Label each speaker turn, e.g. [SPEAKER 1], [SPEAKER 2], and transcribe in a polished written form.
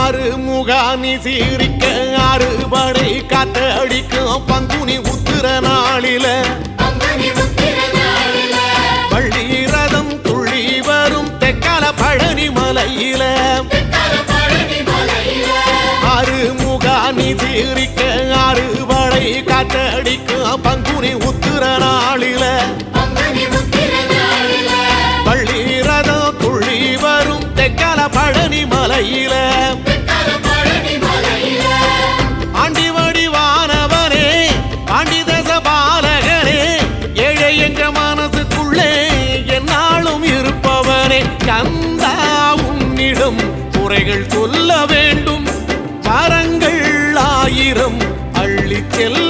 [SPEAKER 1] ஆறுமுகானி சீரிக்க அறுபடை காத்தடிக்கும் பங்குனி உத்திர நாளில வள்ளி ரதம் துள்ளி வரும் தெக்கல பழனி மலையில ஆறுமுகானி சீரிக்க அறுபடை காத்தடிக்கும் பங்குனி உத்திர நாளில வள்ளி ரதம் துள்ளி வரும் தெக்கல பழனி மலையில ஆண்டி வடிவானவனே ஆண்டி தச பாலகனே ஏழை என்ற மனசுக்குள்ளே என்னாலும் இருப்பவனே கந்தா உன்னிடம் குறைகள் சொல்ல வேண்டும் வரங்கள் ஆயிரம் அள்ளி செல்ல